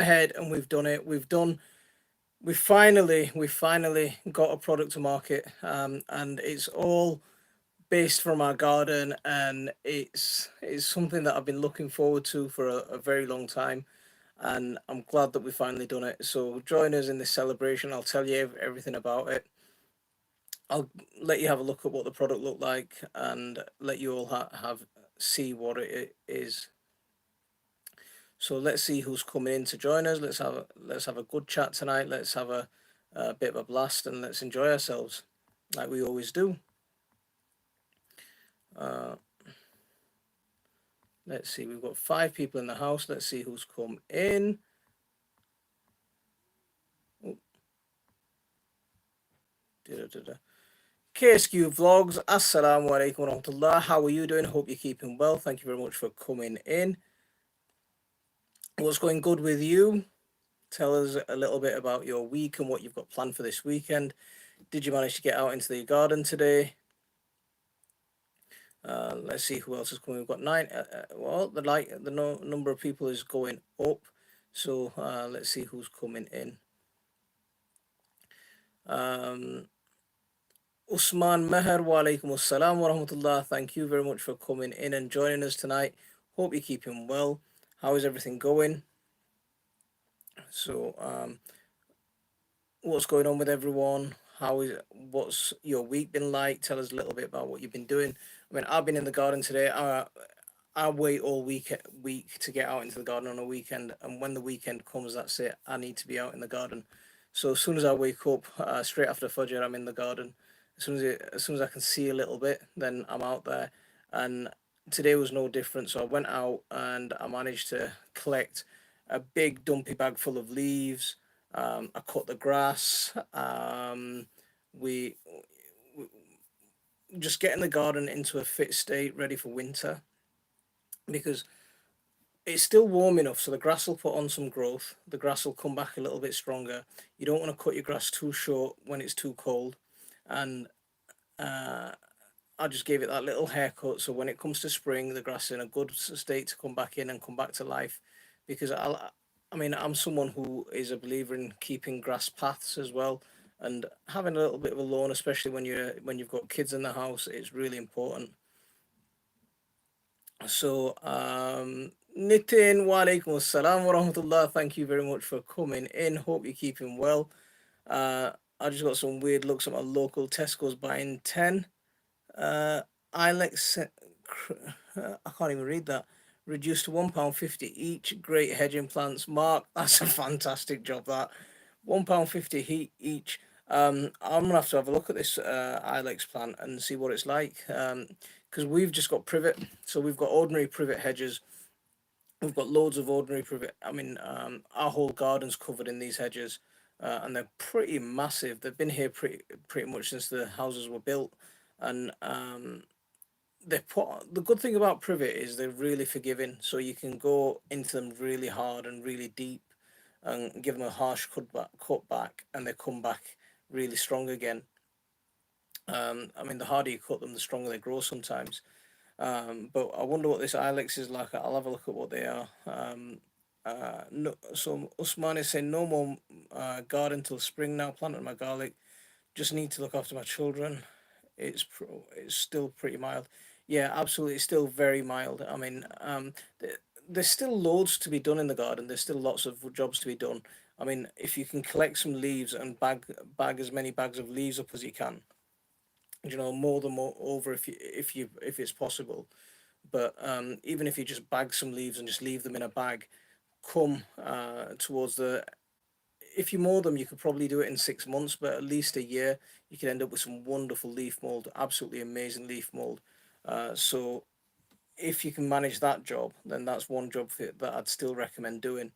ahead and we've done it. We finally got a product to market, and it's all based from our garden, and it's something that I've been looking forward to for a very long time, and I'm glad that we finally done it. So join us in this celebration. I'll tell you everything about it. I'll let you have a look at what the product looked like and let you all have see what it is. So let's see who's coming in to join us. Let's have a good chat tonight. Let's have a bit of a blast and let's enjoy ourselves like we always do. Uh, let's see. We've got 5 people in the house. Let's see who's come in. Oh, da-da-da-da. KSQ Vlogs, Assalamu alaikum warahmatullah. How are you doing? Hope you're keeping well. Thank you very much for coming in. What's going good with you? Tell us a little bit about your week and what you've got planned for this weekend. Did you manage to get out into the garden today? Let's see who else is coming. We've got 9. Well, the number of people is going up. So let's see who's coming in. Usman Meher, wa alaikum assalam wa rahmatullah. Thank you very much for coming in and joining us tonight. Hope you're keeping well. How is everything going? So, what's going on with everyone? What's your week been like? Tell us a little bit about what you've been doing. I mean, I've been in the garden today. I wait all week to get out into the garden on a weekend, and when the weekend comes, that's it. I need to be out in the garden. So as soon as I wake up, straight after Fajr, I'm in the garden. As soon as I can see a little bit, then I'm out there. And today was no different. So I went out and I managed to collect a big dumpy bag full of leaves. I cut the grass. We just getting the garden into a fit state, ready for winter, because it's still warm enough so the grass will put on some growth. The grass will come back a little bit stronger. You don't want to cut your grass too short when it's too cold, and uh, I just gave it that little haircut so when it comes to spring, the grass is in a good state to come back in and come back to life. Because I mean, I'm someone who is a believer in keeping grass paths as well, and having a little bit of a lawn, especially when you've got kids in the house, it's really important. So, Nitin, wa alaikum assalam wa rahmatullah. Thank you very much for coming in. Hope you're keeping well. I just got some weird looks at my local Tesco's buying 10. Ilex, I can't even read that. Reduced to £1.50 each. Great hedging plants. Mark, that's a fantastic job. That £1.50 each. I'm gonna have to have a look at this Ilex plant and see what it's like. Because we've just got privet, so we've got ordinary privet hedges. We've got loads of ordinary privet. I mean, our whole garden's covered in these hedges, and they're pretty massive. They've been here pretty much since the houses were built, and the good thing about privet is they're really forgiving, so you can go into them really hard and really deep, and give them a harsh cut back, and they come back really strong again. I mean, the harder you cut them, the stronger they grow sometimes. But I wonder what this Ilex is like. I'll have a look at what they are. No, so Usman is saying no more garden till spring now. Planted my garlic. Just need to look after my children. It's still pretty mild. Yeah, absolutely. It's still very mild. I mean, there's still loads to be done in the garden. There's still lots of jobs to be done. I mean, if you can collect some leaves and bag as many bags of leaves up as you can, more them over if it's possible. But even if you just bag some leaves and just leave them in a bag, come towards the if you mow them, you could probably do it in 6 months, but at least a year, you could end up with some wonderful leaf mold, absolutely amazing leaf mold. So if you can manage that job, then that's one job that I'd still recommend doing.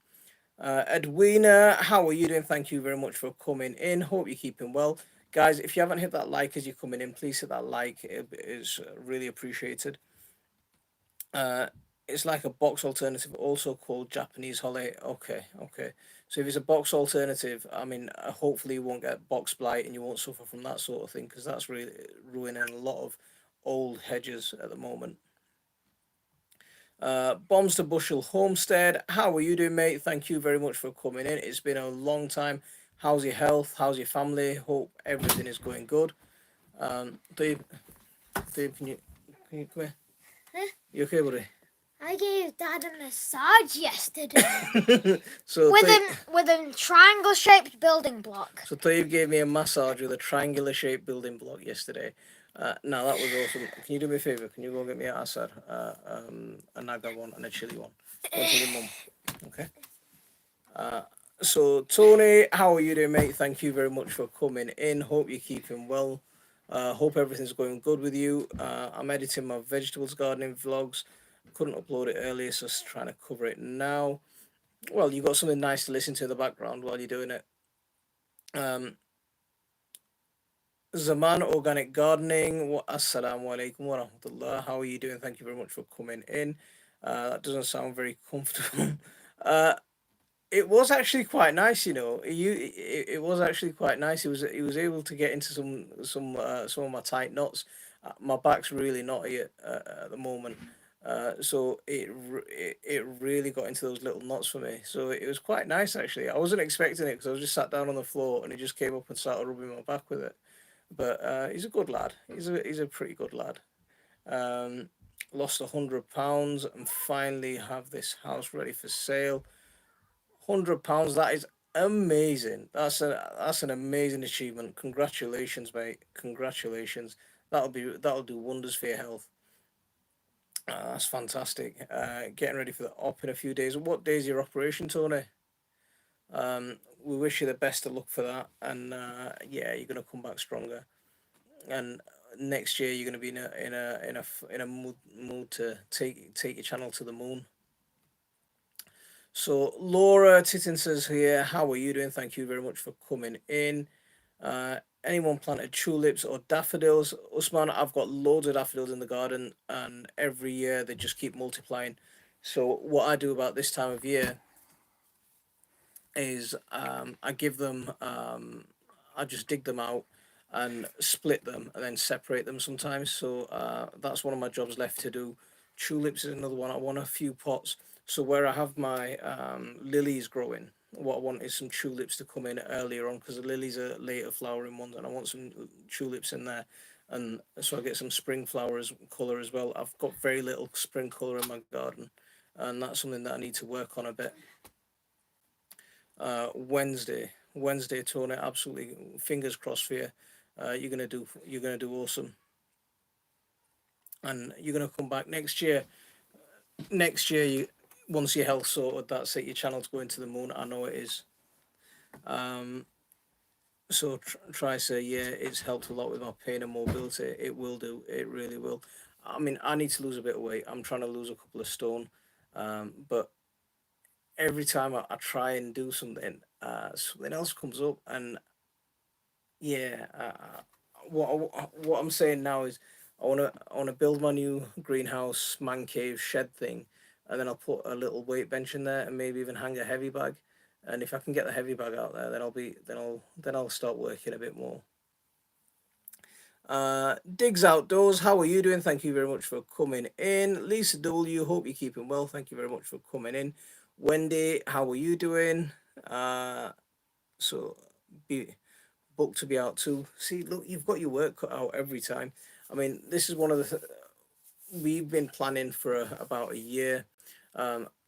Edwina, how are you doing? Thank you very much for coming in. Hope you're keeping well. Guys, if you haven't hit that like as you're coming in, please hit that like. It is really appreciated. Uh, it's like a box alternative, also called Japanese holly. Okay, okay. So if it's a box alternative, I mean, hopefully you won't get box blight and you won't suffer from that sort of thing, because that's really ruining a lot of old hedges at the moment. Bombs to Bushel Homestead, how are you doing, mate? Thank you very much for coming in. It's been a long time. How's your health? How's your family? Hope everything is going good. Dave, can you come here? Huh? You okay, buddy? I gave Dad a massage yesterday So with a triangle-shaped building block. So Dave gave me a massage with a triangular shaped building block yesterday. Now that was awesome. Can you do me a favor? Can you go get me a Assad, a Naga one and a chili one? One for your mum. Okay. So Tony, how are you doing, mate? Thank you very much for coming in. Hope you're keeping well. Hope everything's going good with you. I'm editing my vegetables gardening vlogs. Couldn't upload it earlier, so just trying to cover it now. Well, you got something nice to listen to in the background while you're doing it. Um, Zaman Organic Gardening. Assalamu alaikum wa rahmatullah. How are you doing? Thank you very much for coming in. That doesn't sound very comfortable. uh, it was actually quite nice, you know. It was actually quite nice. He was able to get into some of my tight knots. My back's really knotty at the moment. So it really got into those little knots for me. So it was quite nice actually. I wasn't expecting it because I was just sat down on the floor and he just came up and started rubbing my back with it. But he's a good lad. He's a pretty good lad. Um, Lost £100 and finally have this house ready for sale. £100. That is amazing. That's an amazing achievement. Congratulations, mate. Congratulations. That'll do wonders for your health. That's fantastic. Getting ready for the op in a few days. What day is your operation, Tony? We wish you the best of luck for that, and yeah, you're gonna come back stronger. And next year you're going to be in a mood to take your channel to the moon. So Laura Titton says here, how are you doing? Thank you very much for coming in. Anyone planted tulips or daffodils? Usman, I've got loads of daffodils in the garden, and every year they just keep multiplying. So what I do about this time of year is I give them I just dig them out and split them and then separate them sometimes. So that's one of my jobs left to do. Tulips is another one. I want a few pots. So where I have my lilies growing, what I want is some tulips to come in earlier on because the lilies are later flowering ones, and I want some tulips in there. And so I get some spring flowers color as well. I've got very little spring color in my garden, and that's something that I need to work on a bit. Wednesday, Tony. Absolutely, fingers crossed for you. You're gonna do awesome, and you're gonna come back next year. Next year, once your health sorted, that's it. Your channel's going to the moon. I know it is. Um, so try say yeah, it's helped a lot with my pain and mobility. It will do. It really will. I mean, I need to lose a bit of weight. I'm trying to lose a couple of stone, but every time I try and do something, something else comes up, and yeah, what I'm saying now is I wanna build my new greenhouse man cave shed thing, and then I'll put a little weight bench in there and maybe even hang a heavy bag. And if I can get the heavy bag out there, then I'll start working a bit more. Digs Outdoors, how are you doing? Thank you very much for coming in. Lisa W, hope you're keeping well. Thank you very much for coming in. Wendy, how are you doing? So be book to be out too. See, look, you've got your work cut out every time. I mean, this is one of we've been planning for about a year.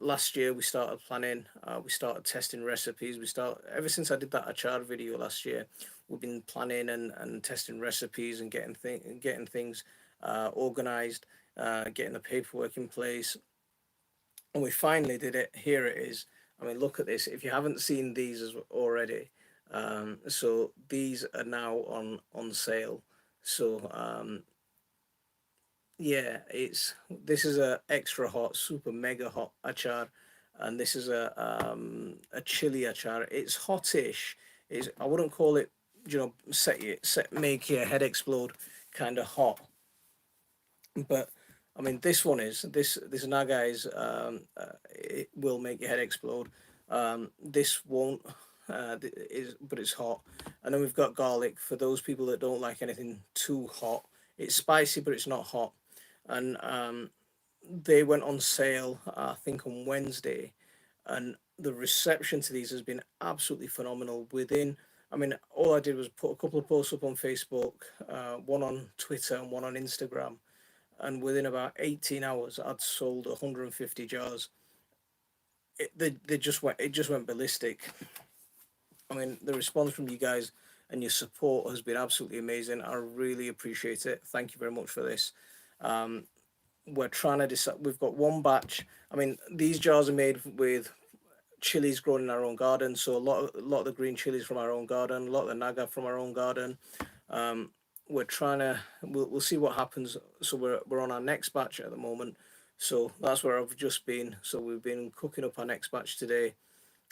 Last year we started planning. We started testing recipes. We start ever since I did that achar video last year. We've been planning and testing recipes and getting things organized, getting the paperwork in place, and we finally did it. Here it is. I mean, look at this. If you haven't seen these already, so these are now on sale. So yeah, it's this is a extra hot, super mega hot achar, and this is a chili achar. It's hotish. It's I wouldn't call it, make your head explode kind of hot, but I mean this one is this naga is it will make your head explode. This won't. Is but it's hot, and then we've got garlic for those people that don't like anything too hot. It's spicy, but it's not hot, and they went on sale, I think, on Wednesday, and the reception to these has been absolutely phenomenal. Within, I mean, all I did was put a couple of posts up on Facebook, one on Twitter and one on Instagram, and within about 18 hours, I'd sold 150 jars. They just went, it just went ballistic. I mean, the response from you guys and your support has been absolutely amazing. I really appreciate it. Thank you very much for this. Um, we're trying to decide. We've got one batch. I mean, these jars are made with chilies grown in our own garden. So a lot of the green chilies from our own garden, a lot of the naga from our own garden. Um, we're trying to. We'll see what happens. So we're on our next batch at the moment. So that's where I've just been. So we've been cooking up our next batch today,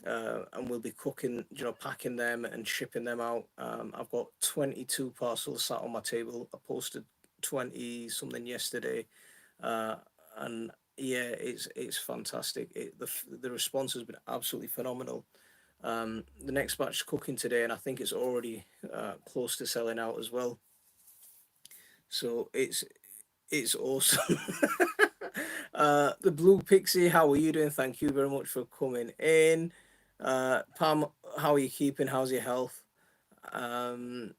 and we'll be cooking, packing them and shipping them out. I've got 22 parcels sat on my table. I posted 20 something yesterday, uh, and yeah, it's fantastic. The response has been absolutely phenomenal. The next batch is cooking today, and I think it's already close to selling out as well. So it's awesome. The Blue Pixie, how are you doing? Thank you very much for coming in. Pam, how are you keeping? How's your health? Um,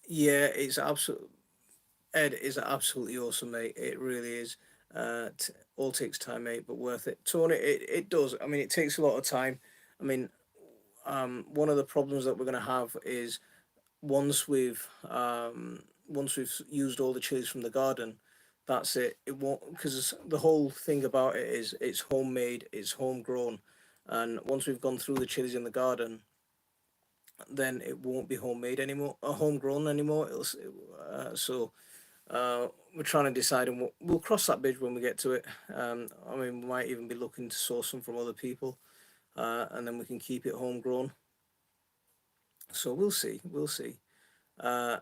yeah, it's absolute. Ed is absolutely awesome, mate. It really is. All takes time, mate, but worth it. Tony, it does. I mean, it takes a lot of time. I mean, one of the problems that we're gonna have is once we've used all the chilies from the garden, that's it. It won't, because the whole thing about it is it's homemade, it's homegrown, and once we've gone through the chilies in the garden, then it won't be homemade anymore, homegrown anymore. So we're trying to decide, and we'll cross that bridge when we get to it. I mean, we might even be looking to source them from other people, and then we can keep it homegrown. So we'll see. We'll see. Uh,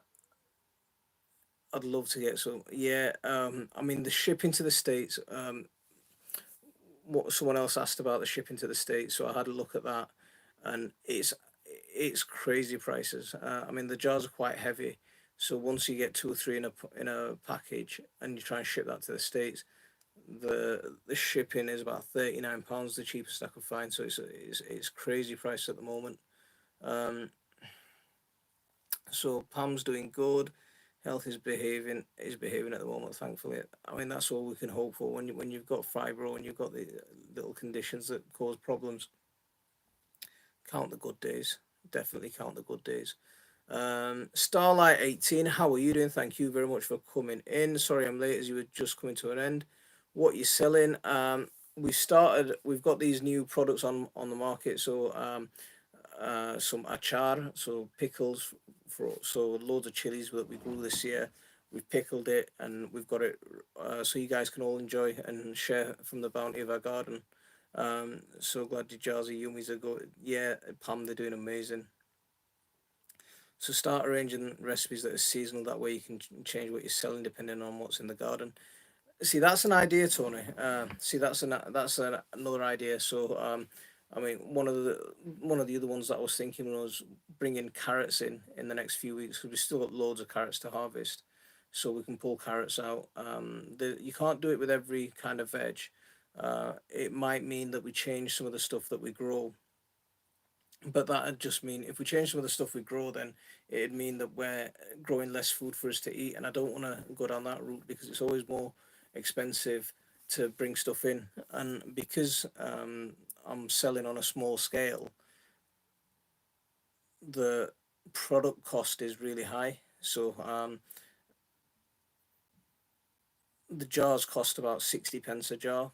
I'd love to get some. Yeah. I mean, the shipping to the states. What someone else asked about the shipping to the states, so I had a look at that, and it's crazy prices. I mean, the jars are quite heavy, so once you get two or three in a package, and you try and ship that to the states, the shipping is about £39, the cheapest I could find. So it's crazy price at the moment. Um, so Pam's doing good. Health is behaving at the moment, thankfully. I mean, that's all we can hope for when you've got fibro and you've got the little conditions that cause problems. Count the good days. Definitely count the good days. Starlight 18, how are you doing? Thank you very much for coming in. Sorry I'm late as you were just coming to an end. What you're selling? We've got these new products on the market. So some achar, so pickles, so loads of chilies that we grew this year. We've pickled it and we've got it, so you guys can all enjoy and share from the bounty of our garden. So glad your jars of yummies are good. Yeah, Pam, they're doing amazing. So start arranging recipes that are seasonal. That way you can change what you're selling depending on what's in the garden. See, that's an idea, Tony. See, another idea. So, I mean, one of the other ones that I was thinking was bringing carrots in the next few weeks because we still got loads of carrots to harvest, so we can pull carrots out. You can't do it with every kind of veg. It might mean that we change some of the stuff that we grow, but that'd just mean if we change some of the stuff we grow, then it'd mean that we're growing less food for us to eat, and I don't want to go down that route because it's always more expensive to bring stuff in, and because I'm selling on a small scale, the product cost is really high. So the jars cost about 60 pence a jar.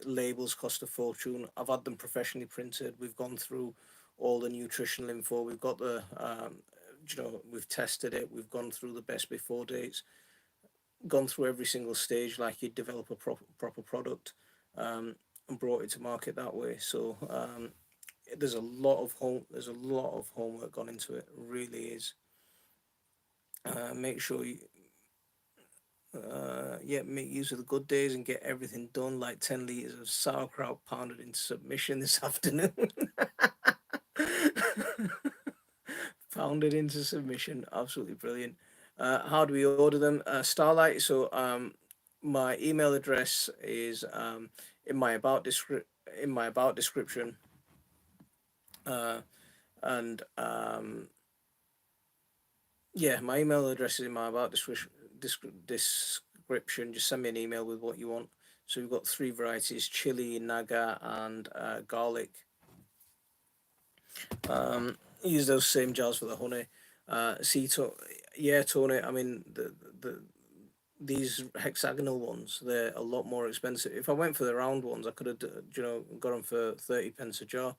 Labels cost a fortune. I've had them professionally printed. We've gone through all the nutritional info. We've got we've tested it. We've gone through the best before dates, gone through every single stage like you'd develop a proper product, and brought it to market that way. So there's a lot of homework gone into it. Really is. Make sure you make use of the good days and get everything done, like 10 liters of sauerkraut pounded into submission this afternoon. Pounded into submission, absolutely brilliant. How do we order them? Starlight. So my email address is in my about description, uh, and yeah, my email address is in my about description. Just send me an email with what you want. So we've got three varieties: chili, naga, and garlic. Use those same jars for the honey. See, yeah, Tony. I mean, these hexagonal ones, they're a lot more expensive. If I went for the round ones, I could have, got them for 30p a jar.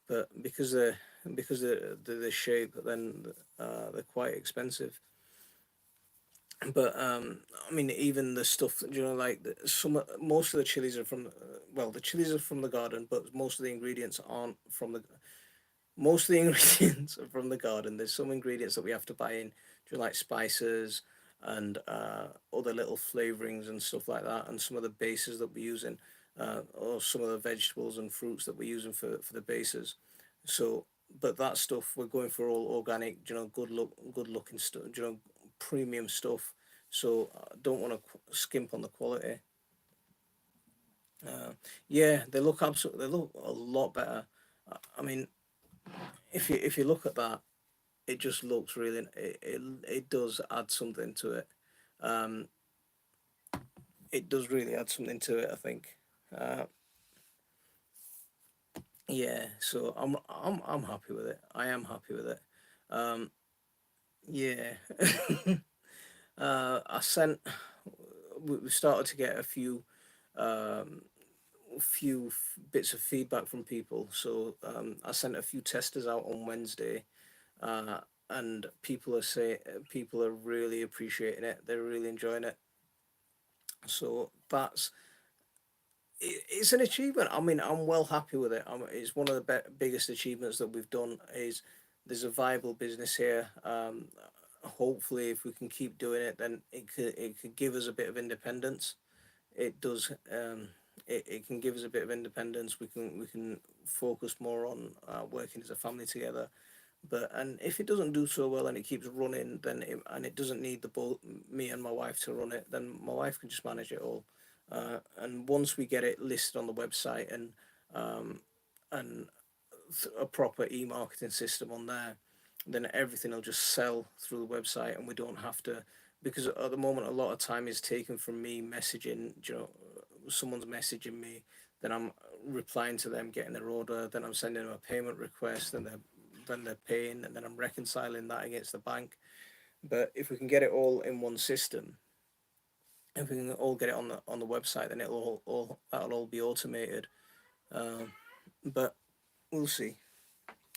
But because they're the shape, then they're quite expensive. But I mean, even the stuff, like most of the chilies are from, well, the chilies are from the garden, but most of the ingredients aren't from the most of the ingredients are from the garden. There's some ingredients that we have to buy in, like spices and other little flavorings and stuff like that, and some of the bases that we're using, or some of the vegetables and fruits that we're using for the bases. So, but that stuff we're going for all organic, good looking stuff, premium stuff. So I don't want to skimp on the quality. Yeah, they look a lot better. I mean, if you look at that, it just looks really it does add something to it. um it does really add something to it, I think. uh yeah, so I'm happy with it. I am happy with it. um yeah. I sent we started to get a um bits of feedback from people. So I sent a few testers out on Wednesday, uh, and people are really appreciating it. They're really enjoying it. So it's an achievement. I mean, I'm well happy with it. It's one of the biggest achievements that we've done. Is There's a viable business here. Hopefully, if we can keep doing it, then it could give us a bit of independence. It does. It can give us a bit of independence. We can focus more on working as a family together. But and if it doesn't do so well and it keeps running, and it doesn't need the both me and my wife to run it, then my wife can just manage it all. And once we get it listed on the website, um, and a proper e-marketing system on there, then everything will just sell through the website, and we don't have to. Because at the moment, a lot of time is taken from me messaging. Someone's messaging me, then I'm replying to them, getting their order, then I'm sending them a payment request, and they're paying, and then I'm reconciling that against the bank. But if we can get it all in one system, if we can all get it on the website, then that'll all be automated. Um, but we'll see.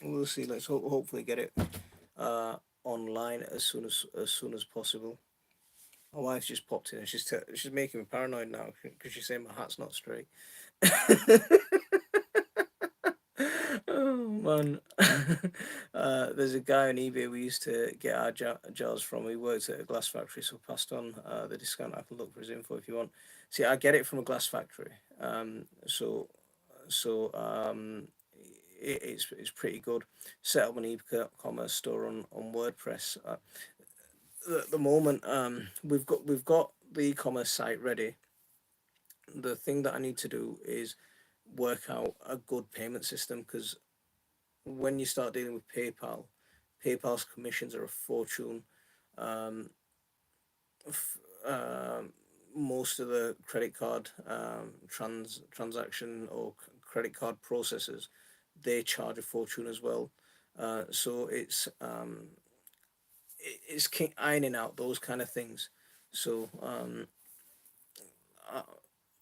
We'll see. Let's hopefully get it uh, online as soon as possible. My wife's just popped in, and she's making me paranoid now because she's saying my hat's not straight. Oh man. There's a guy on eBay we used to get our jars from. He works at a glass factory, so passed on the discount. I can look for his info if you want. See, I get it from a glass factory. So it's pretty good. Set up an e-commerce store on WordPress. At the moment, we've got the e-commerce site ready. The thing that I need to do is work out a good payment system, because when you start dealing with PayPal's commissions are a fortune. Um, f- um, Most of the credit card transaction or credit card processors, they charge a fortune as well. So it's ironing out those kind of things. So I,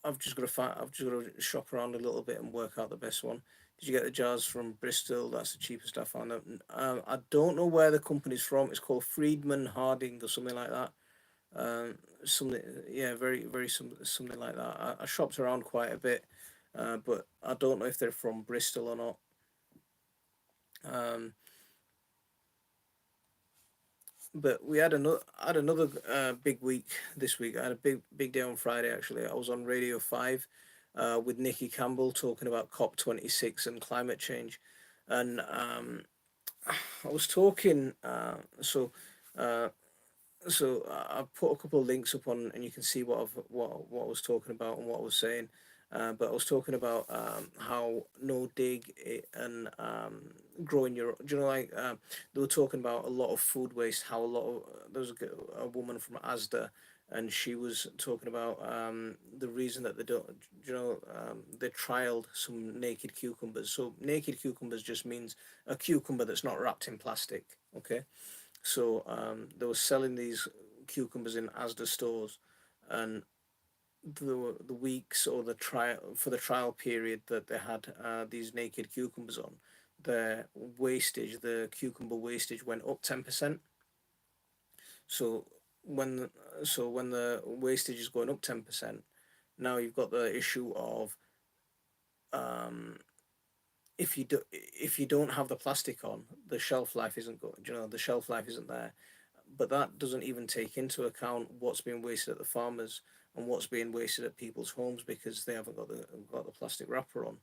I've just got to shop around a little bit and work out the best one. Did you get the jars from Bristol? That's the cheapest I found. I don't know where the company's from. It's called Friedman Harding or something like that. Something, yeah, very very something like that. I shopped around quite a bit, but I don't know if they're from Bristol or not. Um, but we had another big week this week. I had a big day on Friday actually. I was on Radio 5 with Nikki Campbell talking about COP 26 and climate change, and I was talking. So uh, So I've put a couple of links up on, and you can see what I was talking about and what I was saying. But I was talking about how no dig and growing your. Do you know, like they were talking about a lot of food waste. How a lot of there was a woman from ASDA, and she was talking about the reason that they don't. They trialed some naked cucumbers. So naked cucumbers just means a cucumber that's not wrapped in plastic. Okay, so they were selling these cucumbers in Asda stores, and the weeks or the trial period that they had these naked cucumbers on, the cucumber wastage went up 10%. So when when the wastage is going up 10%, now you've got the issue of um, if you don't have the plastic on, the shelf life isn't good. The shelf life isn't there. But that doesn't even take into account what's being wasted at the farmers and what's being wasted at people's homes because they haven't got the plastic wrapper on.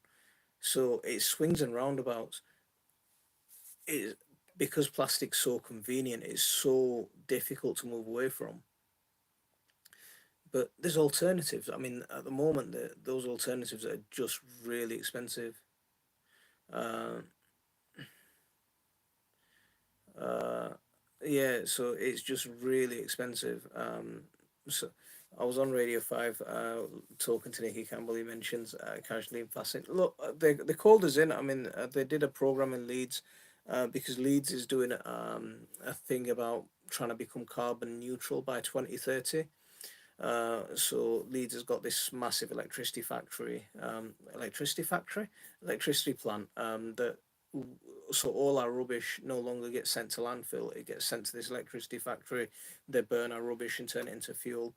So it swings and roundabouts. It Because plastic's so convenient, it's so difficult to move away from. But there's alternatives. I mean, at the moment, those alternatives are just really expensive. Uh, Uh, yeah, so it's just really expensive. So I was on Radio 5 talking to Nicky Campbell. He mentions casually and fasting. Look, they called us in. I mean, they did a program in Leeds because Leeds is doing a thing about trying to become carbon neutral by 2030. So Leeds has got this massive electricity plant that so all our rubbish no longer gets sent to landfill. It gets sent to this electricity factory. They burn our rubbish and turn it into fuel.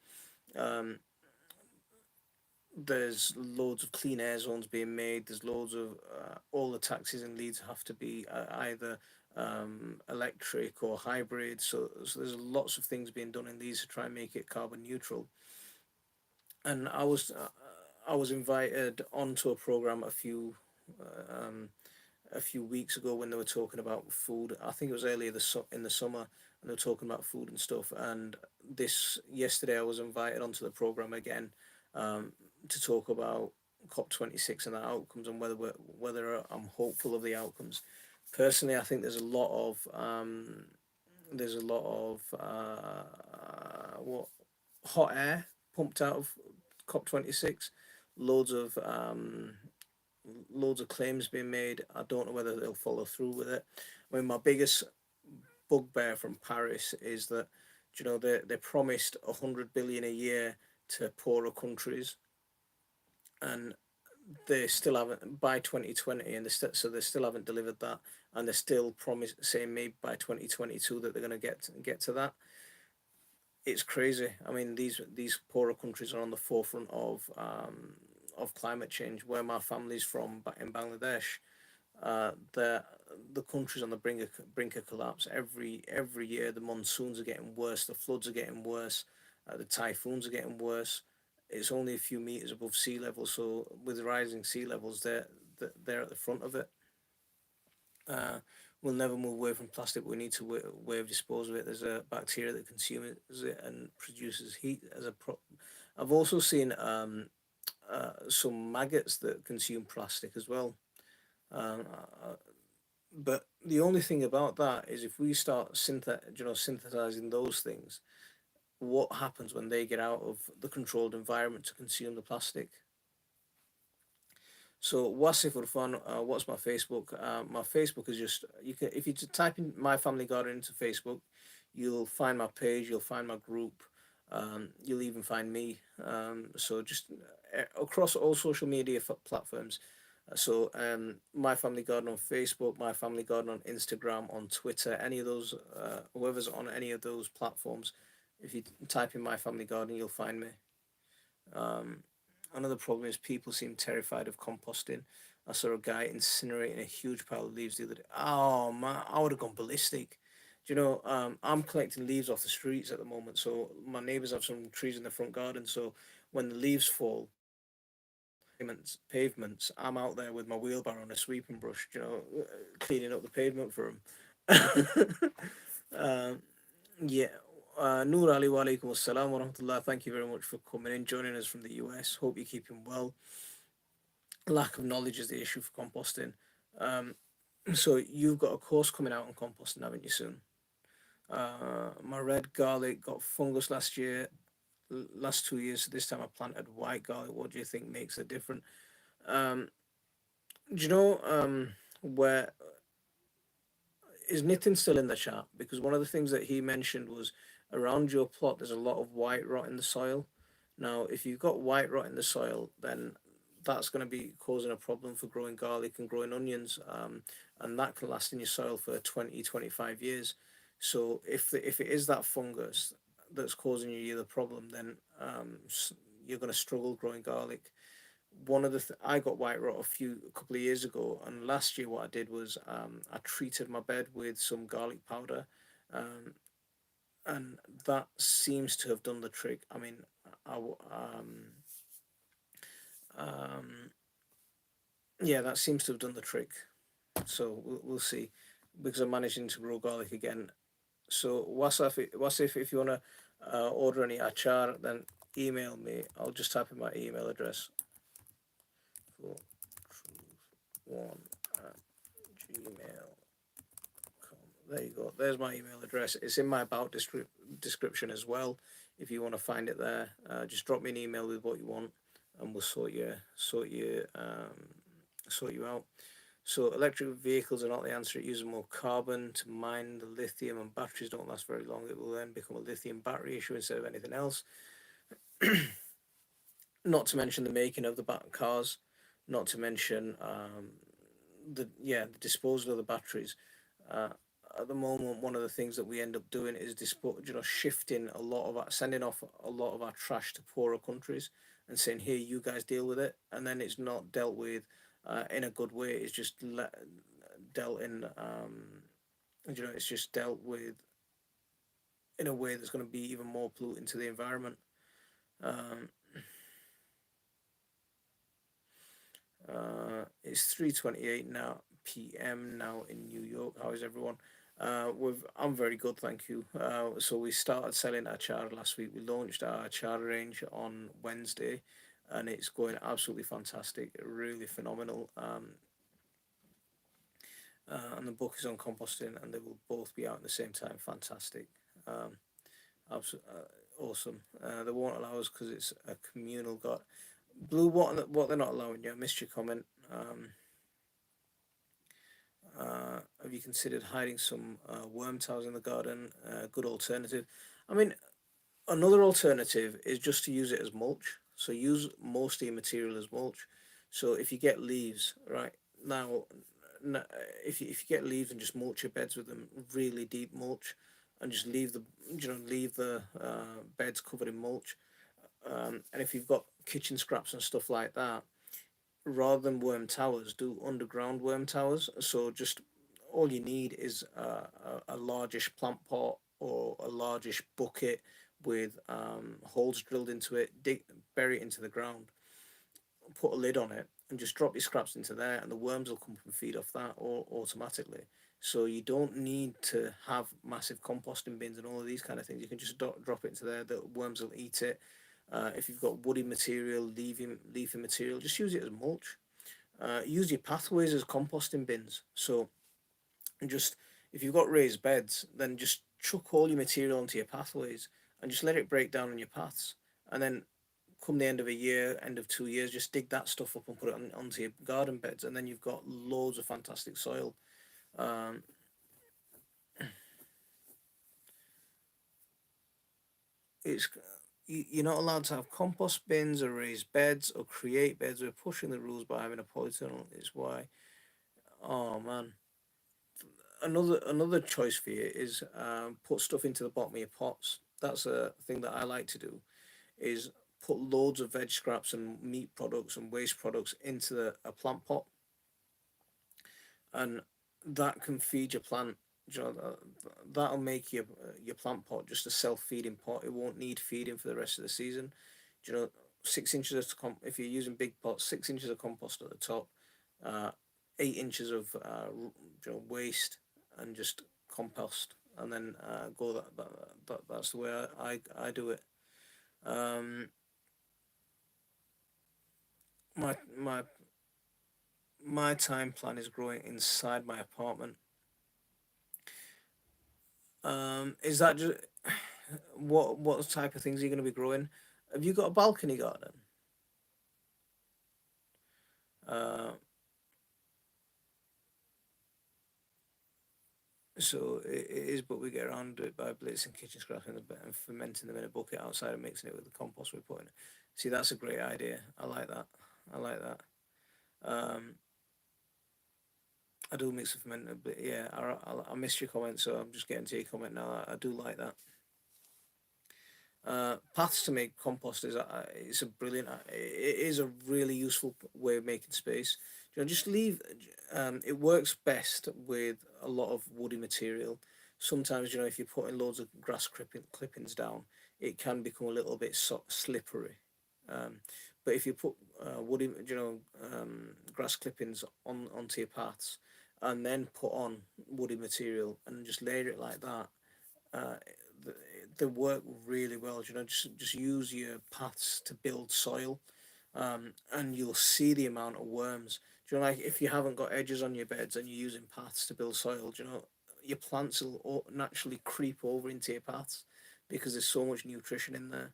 Um, there's loads of clean air zones being made. There's loads of all the taxis in Leeds have to be either electric or hybrid. So there's lots of things being done in Leeds to try and make it carbon neutral. And I was invited onto a program a few weeks ago when they were talking about food. I think it was earlier in the summer, and they were talking about food and stuff. And this yesterday, I was invited onto the program again um, to talk about COP26 and the outcomes and whether I'm hopeful of the outcomes. Personally, I think there's a lot of what hot air pumped out of COP26. Loads of loads of claims being made. I don't know whether they'll follow through with it. I mean, my biggest bugbear from Paris is that they promised 100 billion a year to poorer countries, and they still haven't by 2020, and they still haven't delivered that, and they're still saying maybe by 2022 that they're going to get to that. It's crazy. I mean, these poorer countries are on the forefront of climate change. Where my family's from, in Bangladesh, the country's on the brink of collapse. Every year, the monsoons are getting worse, the floods are getting worse, the typhoons are getting worse. It's only a few meters above sea level, so with rising sea levels, they're at the front of it. Uh, we'll never move away from plastic. We need to way of dispose of it. There's a bacteria that consumes it and produces heat as a pro. I've also seen some maggots that consume plastic as well. Um, uh, but the only thing about that is if we start synthesizing those things, what happens when they get out of the controlled environment to consume the plastic? So Wasif Urfan, what's my Facebook? My Facebook is just you can if you just type in my family garden into Facebook, you'll find my page, you'll find my group, you'll even find me. So just across all social media platforms. My family garden on Facebook, my family garden on Instagram, on Twitter, any of those, whoever's on any of those platforms, if you type in my family garden, you'll find me. Um, Another problem is people seem terrified of composting. I saw a guy incinerating a huge pile of leaves the other day. Oh man, I would have gone ballistic. I'm collecting leaves off the streets at the moment. So my neighbours have some trees in the front garden. So when the leaves fall, pavements, I'm out there with my wheelbarrow and a sweeping brush. Cleaning up the pavement for them. um, yeah. Noor Ali, wa alaikum assalam wa rahmatullah. Thank you very much for coming in, joining us from the US. Hope you're keeping well. Lack of knowledge is the issue for composting. Um, so you've got a course coming out on composting, haven't you, soon? My red garlic got fungus last year, last 2 years. So this time I planted white garlic. What do you think makes a difference? Um, do you know where is Nitin still in the chat? Because one of the things that he mentioned was around your plot, there's a lot of white rot in the soil. Now, if you've got white rot in the soil, then that's going to be causing a problem for growing garlic and growing onions. And that can last in your soil for 20, 25 years. So if it is that fungus that's causing you the problem, then you're going to struggle growing garlic. One of I got white rot a couple of years ago, and last year what I did was I treated my bed with some garlic powder, um, and that seems to have done the trick. I mean, I um, yeah, that seems to have done the trick. So we'll see, because I'm managing to grow garlic again. So Wasif, if you wanna order any achar, then email me. I'll just type in my email address for one at gmail. There you go. There's my email address. It's in my about description as well. If you want to find it there, just drop me an email with what you want, and we'll sort you out. So electric vehicles are not the answer. It uses more carbon to mine the lithium, and batteries don't last very long. It will then become a lithium battery issue instead of anything else. Not to mention the making of the cars. Not to mention the disposal of the batteries. Uh, at the moment, one of the things that we end up doing is shifting a lot of sending off a lot of our trash to poorer countries and saying, "Here, you guys deal with it," and then it's not dealt with in a good way. It's just dealt in, it's just dealt with in a way that's going to be even more polluting to the environment. Um, it's 3:28 now p.m. now in New York. How is everyone? I'm very good, thank you. So we started selling our char last week. We launched our char range on Wednesday, and it's going absolutely fantastic, really phenomenal. And the book is on composting, and they will both be out at the same time. Fantastic, absolutely awesome. They won't allow us because it's a communal got blue. What they're not allowing you? I missed your comment. Have you considered hiding some worm towers in the garden? Good alternative. I mean, another alternative is just to use it as mulch. So use most of your material as mulch. So if you get leaves, right now, if you get leaves and just mulch your beds with them, really deep mulch, and just leave the beds covered in mulch. And if you've got kitchen scraps and stuff like that, rather than worm towers, do underground worm towers. So just all you need is a largish plant pot or a largish bucket with holes drilled into it. Bury it into the ground, put a lid on it, and just drop your scraps into there, and the worms will come and feed off that automatically. So you don't need to have massive composting bins and all of these kind of things. You can just drop it into there. The worms will eat it. If you've got woody material, leafy material, just use it as mulch. Use your pathways as composting bins. So just if you've got raised beds, then just chuck all your material onto your pathways and just let it break down on your paths. And then come the end of a year, end of 2 years, just dig that stuff up and put it onto your garden beds, and then you've got loads of fantastic soil. Um, it's you're not allowed to have compost bins or raised beds or create beds. We're pushing the rules by having a polytunnel. Is why. Oh man, another choice for you is put stuff into the bottom of your pots. That's a thing that I like to do. Is put loads of veg scraps and meat products and waste products into a plant pot, and that can feed your plant. That'll make your plant pot just a self-feeding pot. It won't need feeding for the rest of the season. You know, 6 inches of if you're using big pots, 6 inches of compost at the top, uh, 8 inches of waste, and just compost and then go that's the way I do it. Um, my my my time plan is growing inside my apartment. Is that just what type of things are you going to be growing? Have you got a balcony garden? Uh, so it is, but we get around it by blitzing kitchen scraps in the and fermenting them in a bucket outside and mixing it with the compost we put in. See, that's a great idea. I like that. I like that. Um, I do mix the fermented, but yeah, I missed your comment, so I'm just getting to your comment now. I do like that. Paths to make compost is it's a brilliant. It is a really useful way of making space. Just leave. It works best with a lot of woody material. Sometimes if you're putting loads of grass clippings down, it can become a little bit slippery. Um, but if you put woody, grass clippings onto your paths, and then put on woody material and just layer it like that, uh, th- they work really well. Just use your paths to build soil, and you'll see the amount of worms. Like if you haven't got edges on your beds and you're using paths to build soil, your plants will naturally creep over into your paths because there's so much nutrition in there.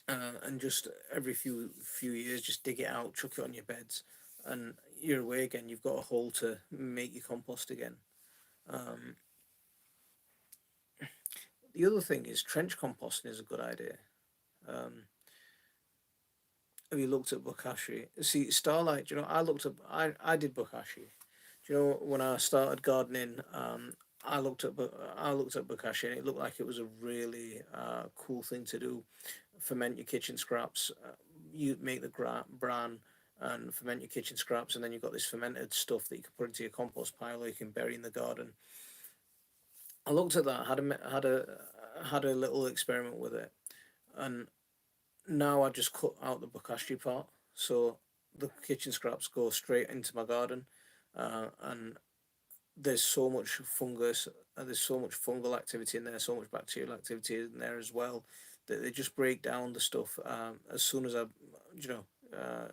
And just every few years, just dig it out, chuck it on your beds, and you're away again. You've got a hole to make your compost again. Um, the other thing is trench composting is a good idea. Um, have you looked at bokashi? See, Starlight. I did bokashi. When I started gardening, I looked at bokashi, and it looked like it was a really cool thing to do. Ferment your kitchen scraps. You make the bran and ferment your kitchen scraps, and then you've got this fermented stuff that you can put into your compost pile, or you can bury in the garden. I looked at that, had a little experiment with it, and now I just cut out the bokashi part, so the kitchen scraps go straight into my garden, and there's so much fungus, there's so much fungal activity in there, so much bacterial activity in there as well, that they just break down the stuff as soon as I, you know, uh,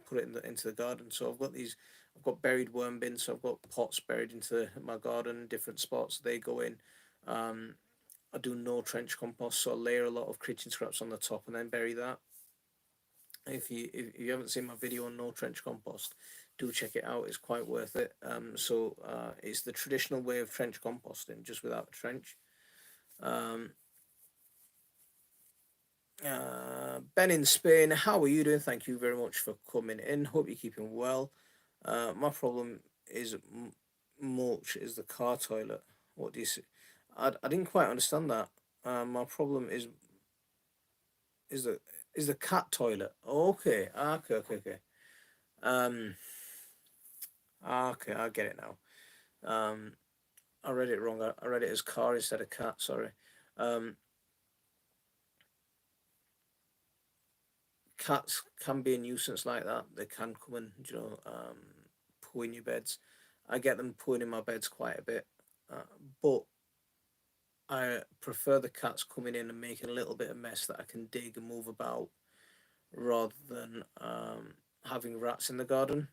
put it into the garden. So I've got buried worm bins. So I've got pots buried into my garden, different spots. They go in. Um, I do no trench compost, so I layer a lot of kitchen scraps on the top and then bury that. If you haven't seen my video on no trench compost, do check it out. It's quite worth it. It's the traditional way of trench composting, just without a trench. Um, Ben in Spain, how are you doing? Thank you very much for coming in. Hope you're keeping well. My problem is mulch is the car toilet. What do you see? I didn't quite understand that. My problem is the is the cat toilet. Okay, okay. Um, okay, I get it now. Um, I read it wrong. I read it as car instead of cat. Sorry. Um, Cats can be a nuisance like that. They can come and poo in your beds. I get them pooing in my beds quite a bit, but I prefer the cats coming in and making a little bit of mess that I can dig and move about, rather than having rats in the garden.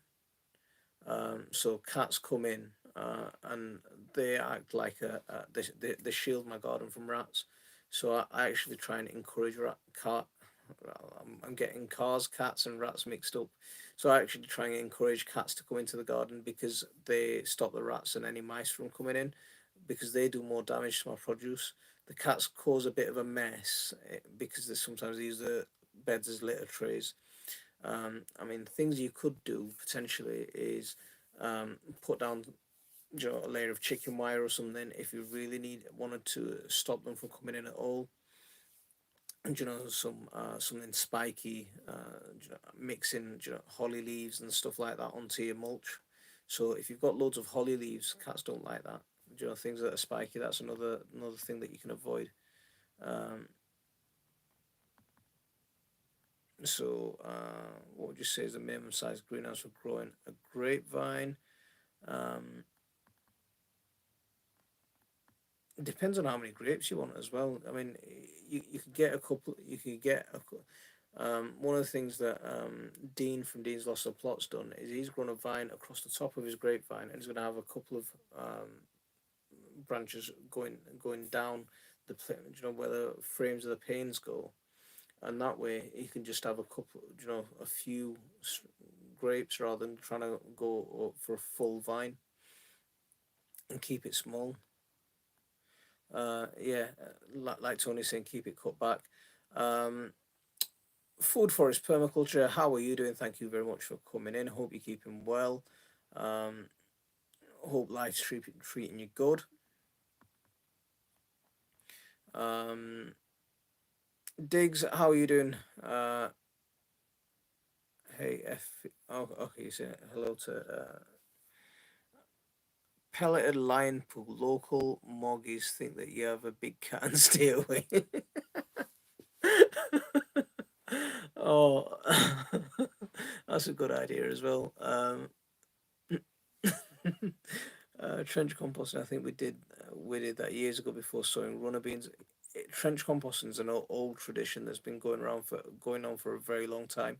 So cats come in and they act like they shield my garden from rats. So I actually try and encourage cat. I'm getting cars, cats, and rats mixed up. So I actually try and encourage cats to come into the garden because they stop the rats and any mice from coming in, because they do more damage to my produce. The cats cause a bit of a mess because sometimes they use the beds as litter trays. I mean, things you could do potentially is put down a layer of chicken wire or something if you really wanted to stop them from coming in at all. And something spiky, mixing holly leaves and stuff like that onto your mulch. So if you've got loads of holly leaves, cats don't like that. Things that are spiky. That's another thing that you can avoid. Um, what would you say is the minimum size greenhouse for growing a grapevine? Um, Depends on how many grapes you want as well. I mean, you could get a couple. You could get one of the things that Dean from Dean's Lost of Plots done is he's grown a vine across the top of his grapevine, and he's going to have a couple of branches going down where the frames of the panes go, and that way he can just have a couple, a few grapes rather than trying to go for a full vine and keep it small. Yeah, like Tony's saying, keep it cut back. Um, Food Forest Permaculture, how are you doing? Thank you very much for coming in. Hope you're keeping well. Um, Hope life's treating you good. Um, Diggs, how are you doing? Hey, oh, okay, you say hello to Pelleted Lion Pool. Local moggies think that you have a big cat and stay away. Oh, that's a good idea as well. Trench composting. I think we did that years ago before sowing runner beans. Trench composting is an old tradition that's been going on for a very long time.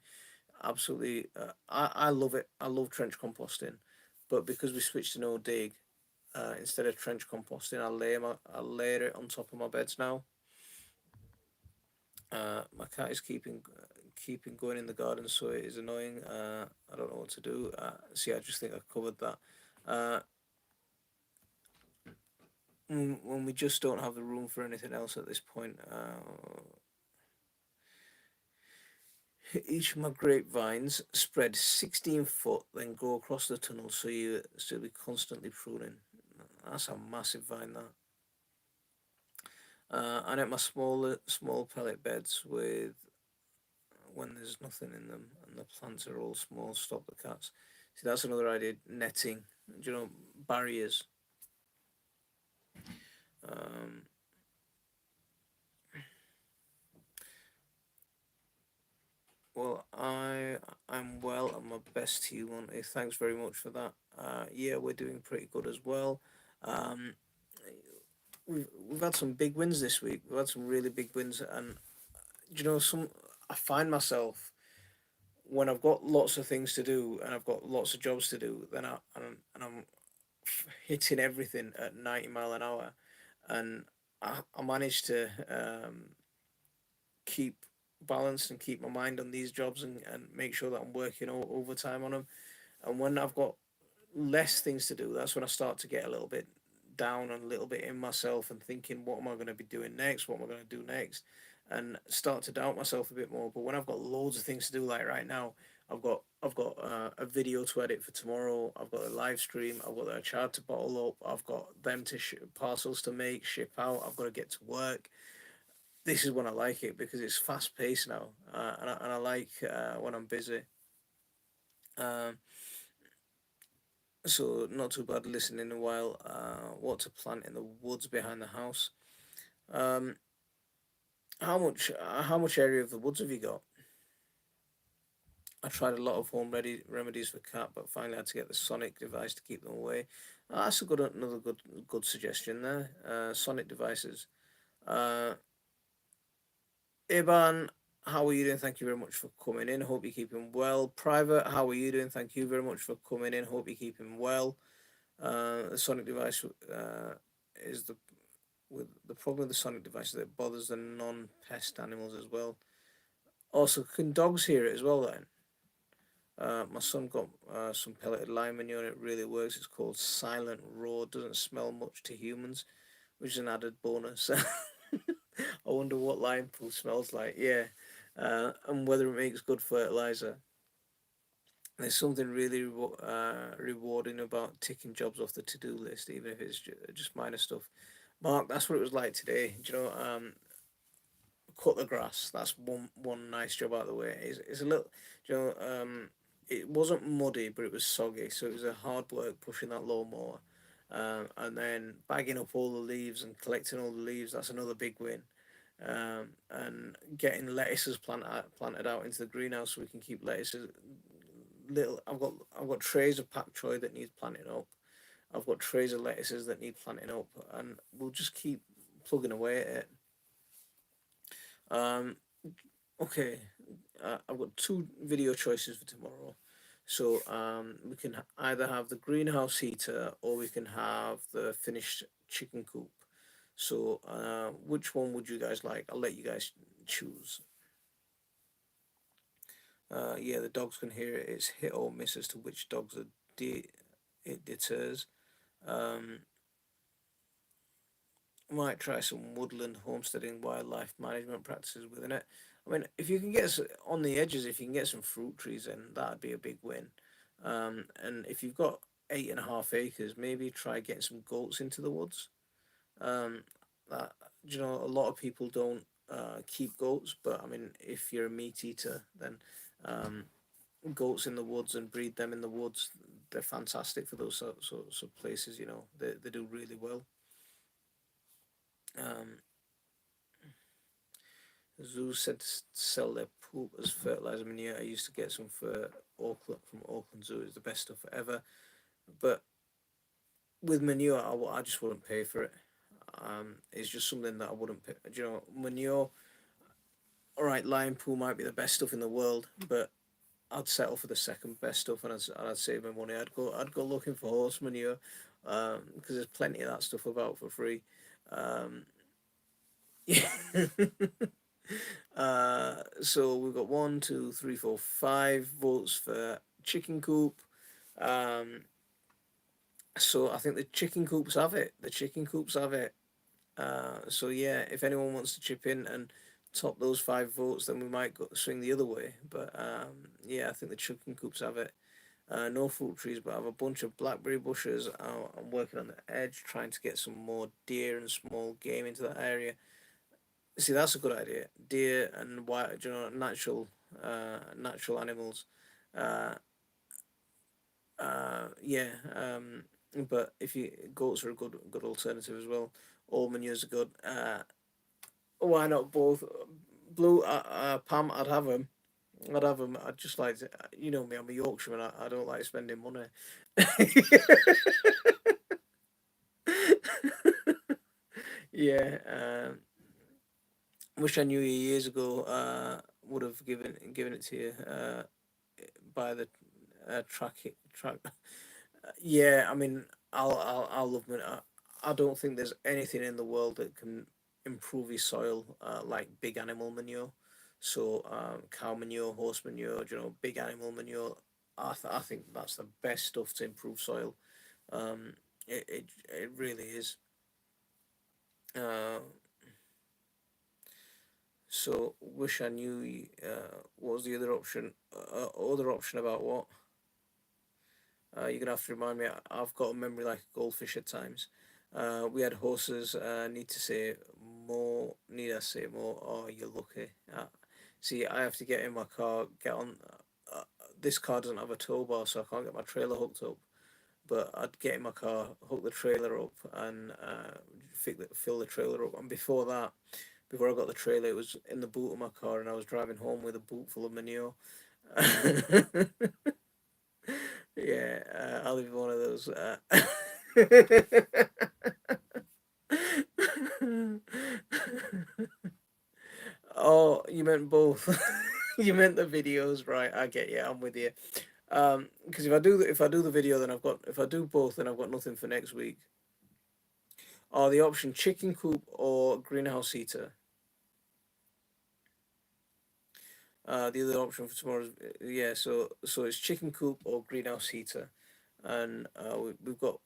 Absolutely, I love it. I love trench composting, but because we switched to no dig, instead of trench composting, I layer it on top of my beds now. My cat is keeping going in the garden, so it is annoying. I don't know what to do. See, I just think I covered that. Uh, when we just don't have the room for anything else at this point. Each of my grapevines spread 16 foot, then go across the tunnel, so you still be constantly pruning. That's a massive vine, that. I net my small pellet beds with when there's nothing in them and the plants are all small. Stop the cats. See, that's another idea. Netting, barriers. Um, well, I'm well. I'm my best to you, Monty. Thanks very much for that. Yeah, we're doing pretty good as well. Um, we've had some big wins this week. We've had some really big wins, and some I find myself when I've got lots of things to do and I've got lots of jobs to do, then I'm hitting everything at 90 mile an hour, and I manage to keep balanced and keep my mind on these jobs and make sure that I'm working overtime on them. And when I've got less things to do, that's when I start to get a little bit down and a little bit in myself and thinking, what am I going to be doing next? What am I going to do next? And start to doubt myself a bit more. But when I've got loads of things to do, like right now, I've got a video to edit for tomorrow. I've got a live stream. I've got a child to bottle up. I've got them to parcels to make, ship out. I've got to get to work. This is when I like it because it's fast paced now, and I like when I'm busy. Um, so not too bad listening a while. What to plant in the woods behind the house. Um, how much area of the woods have you got? I tried a lot of home remedies for cat, but finally had to get the sonic device to keep them away. That's another good suggestion there. Sonic devices. Uh, Iban, how are you doing? Thank you very much for coming in. Hope you're keeping well. Private, how are you doing? Thank you very much for coming in. Hope you're keeping well. The sonic device is the problem with the sonic device is that it bothers the non-pest animals as well. Also, can dogs hear it as well then? My son got some pelleted lime manure and it really works. It's called Silent Roar. Doesn't smell much to humans, which is an added bonus. I wonder what lime poo smells like. Yeah, and whether it makes good fertilizer. There's something really rewarding about ticking jobs off the to-do list, even if it's just minor stuff. Mark, that's what it was like today. Cut the grass. That's one nice job out of the way. It's a little, you know, it wasn't muddy, but it was soggy, so it was a hard work pushing that lawnmower, and then bagging up all the leaves and collecting all the leaves. That's another big win. And getting lettuces planted out into the greenhouse so we can keep lettuces. I've got trays of pak choi that needs planting up. I've got trays of lettuces that need planting up, and we'll just keep plugging away at it. Um, okay, I've got two video choices for tomorrow. So we can either have the greenhouse heater or we can have the finished chicken coop. So which one would you guys like? I'll let you guys choose. Yeah, the dogs can hear it. It's hit or miss as to which dogs it deters. Um, might try some woodland homesteading wildlife management practices within it. I mean, if you can get on the edges, if you can get some fruit trees in, that'd be a big win. And if you've got 8.5 acres, maybe try getting some goats into the woods. Um, that a lot of people don't keep goats, but I mean, if you're a meat eater, then um, goats in the woods and breed them in the woods, they're fantastic for those sorts of places. They do really well. Um, Zoos said to sell their poop as fertilizer manure. I used to get some for Auckland from Auckland Zoo. It's the best stuff ever. But with manure, I just wouldn't pay for it. It's just something that I wouldn't pay. Manure. All right, lion poo might be the best stuff in the world, but I'd settle for the second best stuff, and I'd save my money. I'd go looking for horse manure, because there's plenty of that stuff about for free. Um, yeah. So we've got one, two, three, four, 5 votes for chicken coop. Um, so I think the chicken coops have it. The chicken coops have it. So yeah, if anyone wants to chip in and top those 5 votes, then we might swing the other way. But yeah, I think the chicken coops have it. No fruit trees, but I have a bunch of blackberry bushes. I'm working on the edge, trying to get some more deer and small game into that area. See, that's a good idea. Deer and wild, natural animals. Uh, yeah. But if you goats are a good alternative as well. All manures are good. Why not both? Blue, Pam, I'd have them. I'd have them. I'd just like to, you know me. I'm a Yorkshireman. I don't like spending money. Yeah. Wish I knew you years ago. Would have given it to you. By the track. Yeah, I mean, I'll love it. I don't think there's anything in the world that can improve your soil like big animal manure. So cow manure, horse manure, big animal manure. I think that's the best stuff to improve soil. It really is. Uh, so wish I knew. What was the other option? Other option about what? You're gonna have to remind me. I've got a memory like a goldfish at times. We had horses. Need to say more. Need I say more? Oh, you're lucky. See, I have to get in my car. Get on. Uh, this car doesn't have a tow bar, so I can't get my trailer hooked up. But I'd get in my car, hook the trailer up, and fill the trailer up. And before that, before I got the trailer, it was in the boot of my car, and I was driving home with a boot full of manure. Yeah, I'll be one of those. Oh, you meant both. You meant the videos, right? I get you. I'm with you. Because if I do the video, then I've got if I do both, then I've got nothing for next week. Or the option chicken coop or greenhouse heater. The other option for tomorrow is yeah. So it's chicken coop or greenhouse heater, and we've got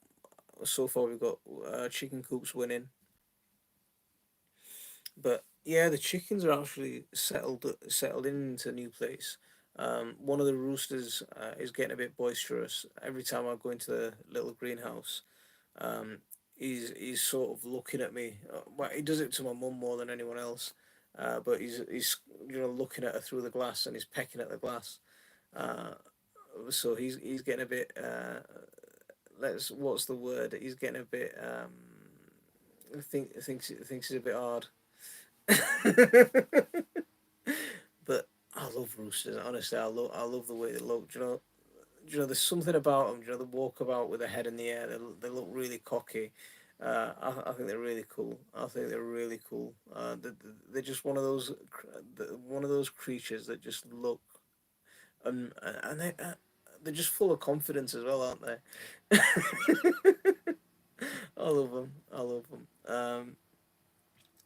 so far we've got chicken coops winning. But yeah, the chickens are actually settled into a new place. One of the roosters is getting a bit boisterous. Every time I go into the little greenhouse, um, he's sort of looking at me. Well, he does it to my mum more than anyone else. But he's looking at her through the glass and he's pecking at the glass. Uh, so he's getting a bit. Let's what's the word? He's getting a bit. Thinks he's a bit hard. But I love roosters. Honestly, I love the way they look. there's something about them. They walk about with their head in the air. They look really cocky. I think they're really cool. I think they're really cool. They're just one of those creatures that just look and they're just full of confidence as well, aren't they? I love them. I love them.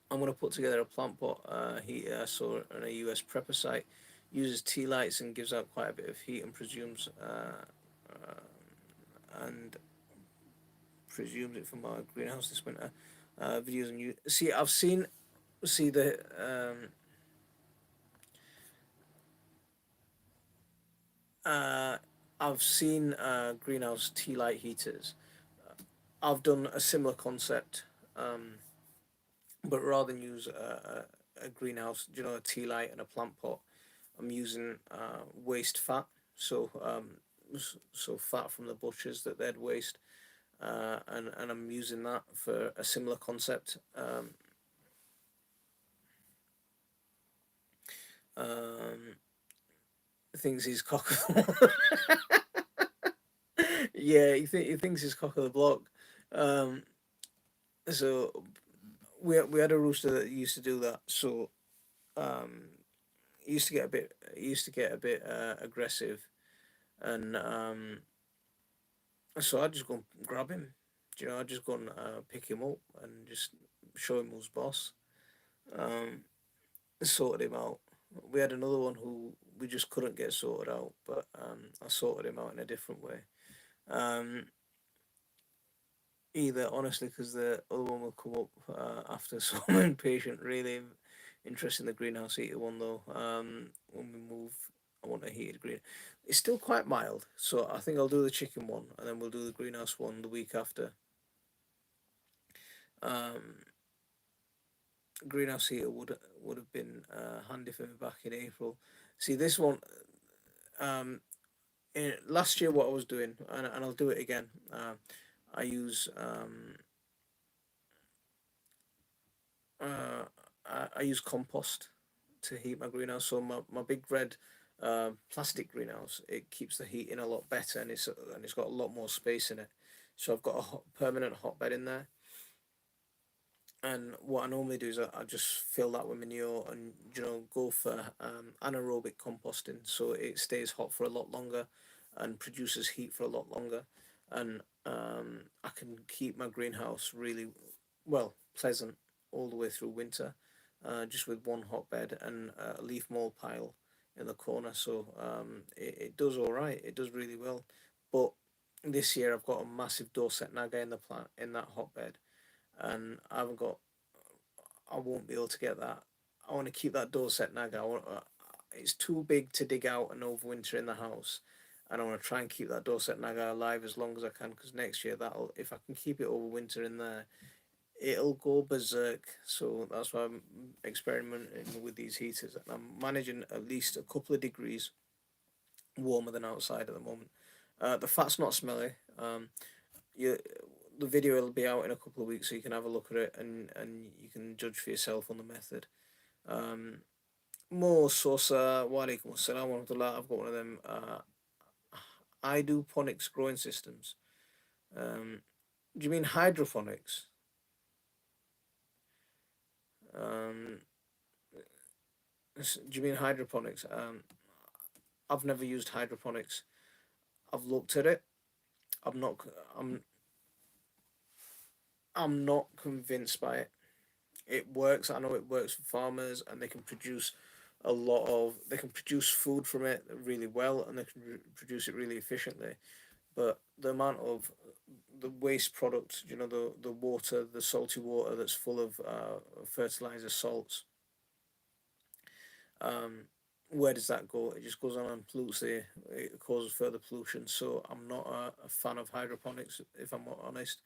I'm gonna put together a plant pot heater. I saw it on a US prepper site. Uses tea lights and gives out quite a bit of heat and presumes it from my greenhouse this winter. Videos on you see. I've seen see the uh, I've seen greenhouse tea light heaters. I've done a similar concept, but rather than use a greenhouse, a tea light and a plant pot, I'm using waste fat. So so fat from the butchers that they'd waste, and I'm using that for a similar concept. Um, thinks he's cock. Yeah, he thinks he's cock of the block. Um, so we had a rooster that used to do that. So um, he used to get a bit aggressive, and so I just go and grab him. I just go and pick him up and just show him who's boss. Um, Sorted him out. We had another one who we just couldn't get sorted out, but I sorted him out in a different way. Um, Either honestly, because the other one will come up after, so I'm impatient. Really interested in the greenhouse heater one though. When we move, I want a heated green. It's still quite mild, so I think I'll do the chicken one, and then we'll do the greenhouse one the week after. Um, Greenhouse heater would have been handy for me back in April. See this one. Um, Last year, what I was doing, and I'll do it again. I use I use compost to heat my greenhouse. So my big red plastic greenhouse, it keeps the heat in a lot better, and it's got a lot more space in it. So I've got a permanent hotbed in there. And what I normally do is I just fill that with manure and go for anaerobic composting, so it stays hot for a lot longer and produces heat for a lot longer, and I can keep my greenhouse really pleasant all the way through winter, just with one hotbed and a leaf mold pile in the corner. So it does all right. It does really well, but this year I've got a massive Dorset naga in the plant in that hotbed, and I won't be able to get that. I want to keep that Dorset naga. It's too big to dig out and overwinter in the house, and I want to try and keep that Dorset naga alive as long as I can. Because next year, that'll if I can keep it overwinter in there, it'll go berserk. So that's why I'm experimenting with these heaters, and I'm managing at least a couple of degrees warmer than outside at the moment. The fat's not smelly. You the video will be out in a couple of weeks, so you can have a look at it and you can judge for yourself on the method. Um, More Sosa, Walaikum Assalam wa rahmatullah. I've got one of them hydroponics growing systems. Um, do you mean hydroponics? Um, do you mean hydroponics? I've never used hydroponics. I've looked at it. I'm not. I'm. I'm not convinced by it. It works. I know it works for farmers, and they can produce a lot of. They can produce food from it really well, and they can produce it really efficiently. But the amount of the waste products, the water, the salty water that's full of fertilizer salts, um, where does that go? It just goes on and pollutes it causes further pollution. So I'm not a fan of hydroponics, if I'm honest.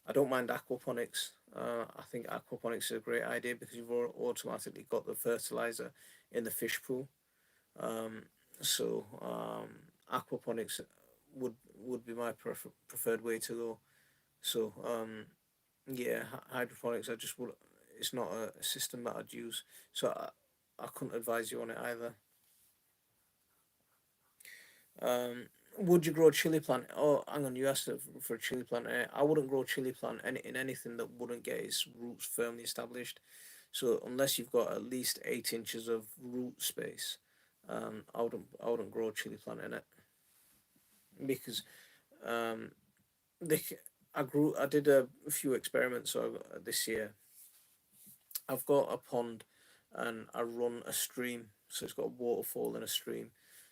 I don't mind aquaponics. I think aquaponics is a great idea because you've automatically got the fertilizer in the fish pool. Um, Aquaponics would be my preferred way to go. So yeah, hydroponics. I just would. It's not a system that I'd use. So I couldn't advise you on it either. Um, Would you grow a chili plant? Oh, hang on, you asked for a chili plant. I wouldn't grow a chili plant in anything that wouldn't get its roots firmly established. So unless you've got at least 8 inches of root space, I wouldn't grow a chili plant in it because um, they, I did a few experiments this year. I've got a pond and I run a stream, so it's got a waterfall and a stream.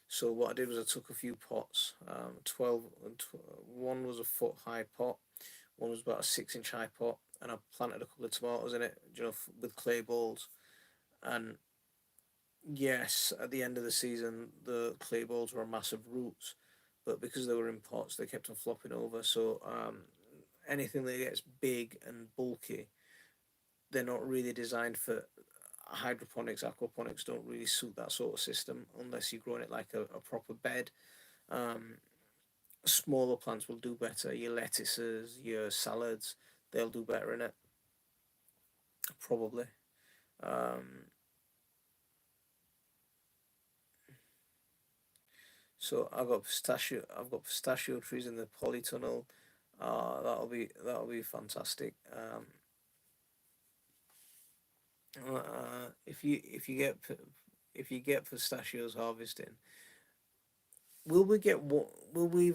So what I did was I took a few pots, 12, one was a foot high pot, one was about a 6 inch high pot, and I planted a couple of tomatoes in it, with clay balls. And yes, at the end of the season, the clay balls were massive roots, but because they were in pots, they kept on flopping over. So anything that gets big and bulky, they're not really designed for hydroponics. Aquaponics don't really suit that sort of system unless you're growing it like a proper bed. um, Smaller plants will do better. Your lettuces, your salads, they'll do better in it, probably. um, so I've got pistachio trees in the polytunnel. That'll be fantastic. If you get pistachios harvesting, will we get what? Will we?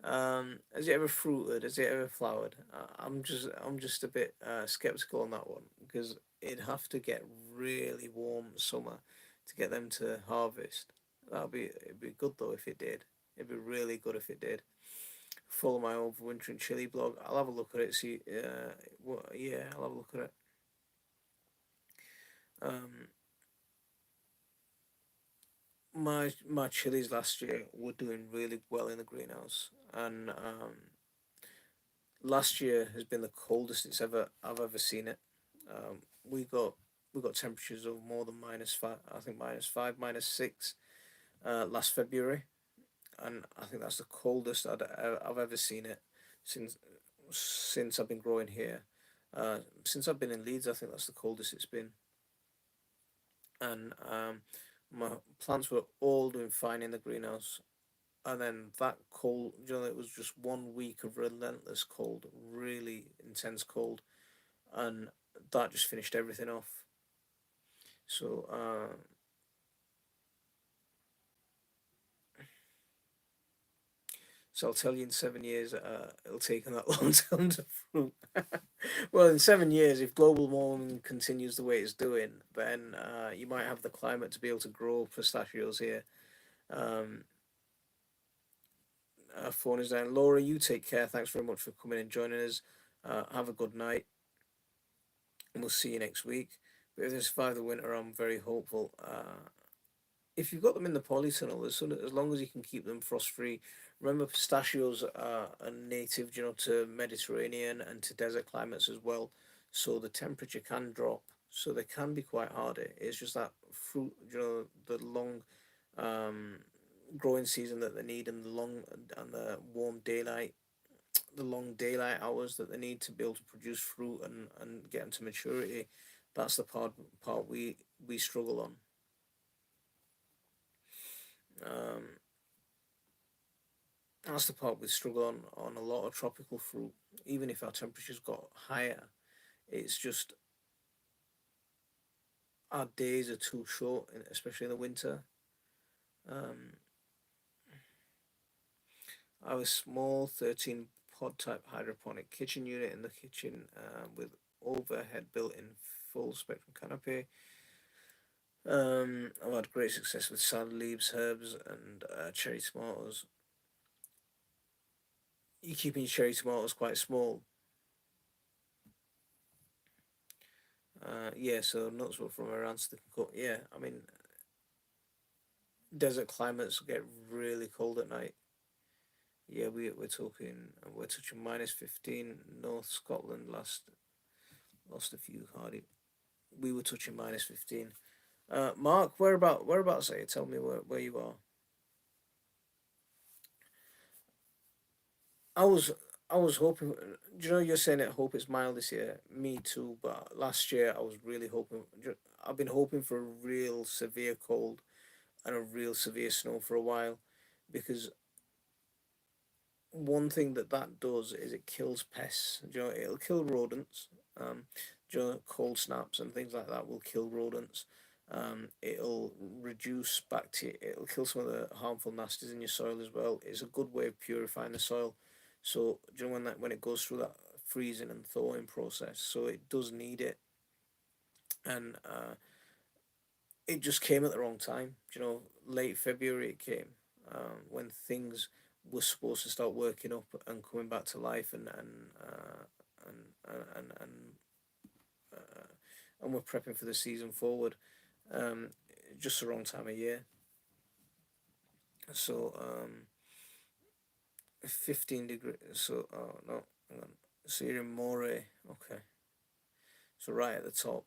Has it ever fruited? Has it ever flowered? I'm just a bit skeptical on that one because it'd have to get really warm summer to get them to harvest. It'd be good though if it did. It'd be really good if it did. Follow my overwintering chili blog. I'll have a look at it. See, yeah, I'll have a look at it. Um, my chilies last year were doing really well in the greenhouse, and last year has been the coldest I've ever seen it. We got temperatures of more than -5. I think -5, -6 last February, and I think that's the coldest I've ever seen it since since I've been growing here. Since I've been in Leeds, I think that's the coldest it's been, and my plants were all doing fine in the greenhouse. And then that cold, it was just 1 week of relentless cold, really intense cold, and that just finished everything off. So, so I'll tell you, in 7 years, it'll take that long to come to fruit. Well, in 7 years, if global warming continues the way it's doing, then you might have the climate to be able to grow pistachios here. Um, Phone is down. Laura, you take care. Thanks very much for coming and joining us. Have a good night, and we'll see you next week. But if they survive the winter, I'm very hopeful. If you've got them in the polytunnel, as long as you can keep them frost free. Remember, pistachios are native, to Mediterranean and to desert climates as well, so the temperature can drop. So they can be quite hardy. It's just that fruit, the long um, growing season that they need, and the warm daylight, the long daylight hours that they need to be able to produce fruit and get them to maturity. That's the part we struggle on. Um, that's the part we struggle on a lot of tropical fruit. Even if our temperatures got higher, it's just our days are too short, especially in the winter. Um, I have a small 13 pod type hydroponic kitchen unit in the kitchen with overhead built in full spectrum canopy. I've had great success with salad leaves, herbs, and cherry tomatoes. You're keeping your cherry tomatoes quite small. Yeah, so nuts were from around so they can cook. Yeah, I mean, desert climates get really cold at night. Yeah, we're touching -15. North Scotland lost a few hardy. We were touching -15. Mark, whereabouts are you? Tell me where you are. I was I was hoping. You're saying it. Hope it's mild this year. Me too. But last year I was really hoping. I've been hoping for a real severe cold and a real severe snow for a while, because one thing that does is it kills pests. It'll kill rodents. Um, cold snaps and things like that will kill rodents. It'll reduce bacteria. It'll kill some of the harmful nasties in your soil as well. It's a good way of purifying the soil. So when it goes through that freezing and thawing process, so it does need it, and it just came at the wrong time. Late February it came, when things were supposed to start working up and coming back to life, and and and uh, and we're prepping for the season forward. Um, just the wrong time of year. So 15 degrees. So no, hang on. So you're in Moray. Okay. So right at the top.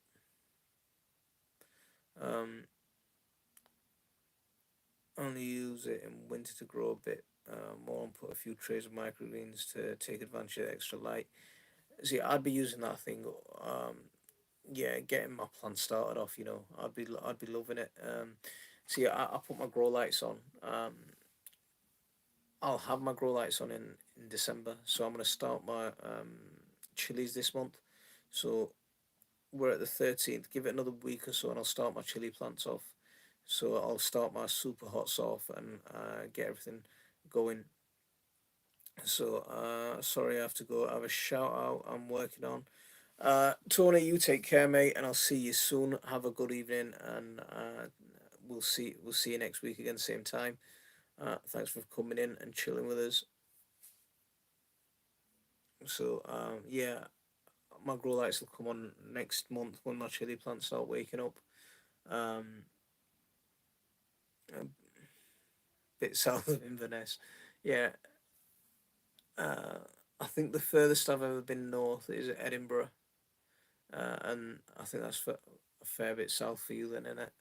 Um, Only use it in winter to grow a bit more and put a few trays of microgreens to take advantage of the extra light. See, I'd be using that thing. Yeah, getting my plant started off. I'd be loving it. See, I put my grow lights on. I'll have my grow lights on in December, so I'm gonna start my chilies this month. So we're at the 13th. Give it another week or so, and I'll start my chili plants off. So I'll start my super hots off and get everything going. So sorry, I have to go. I have a shout out I'm working on. Tony, you take care, mate, and I'll see you soon. Have a good evening, and we'll see you next week again, same time. Thanks for coming in and chilling with us. So yeah, my grow lights will come on next month when my chili plants start waking up. Um, a bit south of Inverness. Yeah, uh, I think the furthest I've ever been north is Edinburgh, and I think that's a fair bit south for you then, isn't it?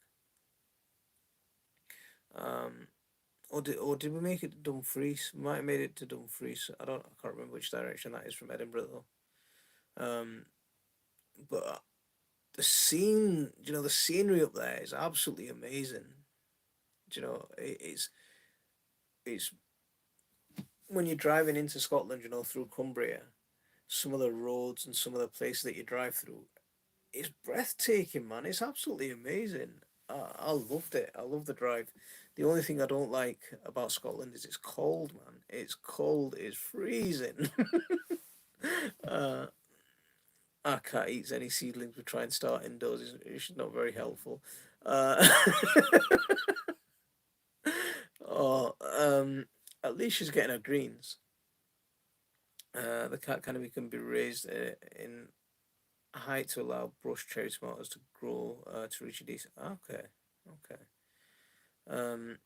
Um, or did we make it to Dumfries? We might have made it to Dumfries. I can't remember which direction that is from Edinburgh though. But the scenery up there is absolutely amazing. It's when you're driving into Scotland, through Cumbria, some of the roads and some of the places that you drive through, it's breathtaking, man. It's absolutely amazing. I loved it. I love the drive. The only thing I don't like about Scotland is it's cold, man. It's cold. It's freezing. uh, I can't eat any seedlings. We try and start indoors. It's not very helpful. Uh, oh, at least she's getting her greens. The cat canopy can be raised in height to allow brush cherry tomatoes to grow to reach a decent. Okay, okay, um,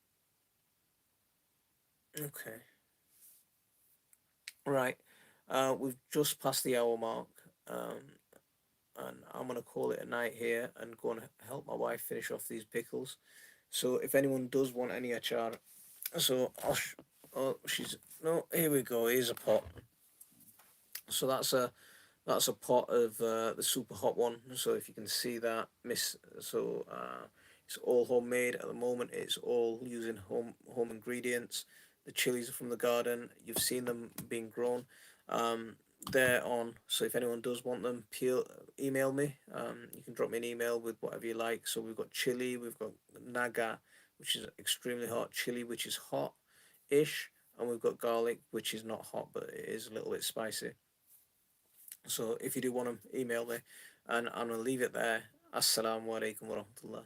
okay. Right. We've just passed the hour mark, and I'm gonna call it a night here and go and help my wife finish off these pickles. So if anyone does want any achar, so oh, she's no. Here we go. Here's a pot. So that's a pot of the super hot one. So if you can see that, miss. So it's all homemade at the moment. It's all using home ingredients. The chilies are from the garden. You've seen them being grown. Um, they're on. So if anyone does want them, email me. You can drop me an email with whatever you like. So we've got chili. We've got naga, which is extremely hot. Chili, which is hot-ish, and we've got garlic, which is not hot, but it is a little bit spicy. So if you do want to email me, and I'm going to leave it there. Assalamu alaikum warahmatullah.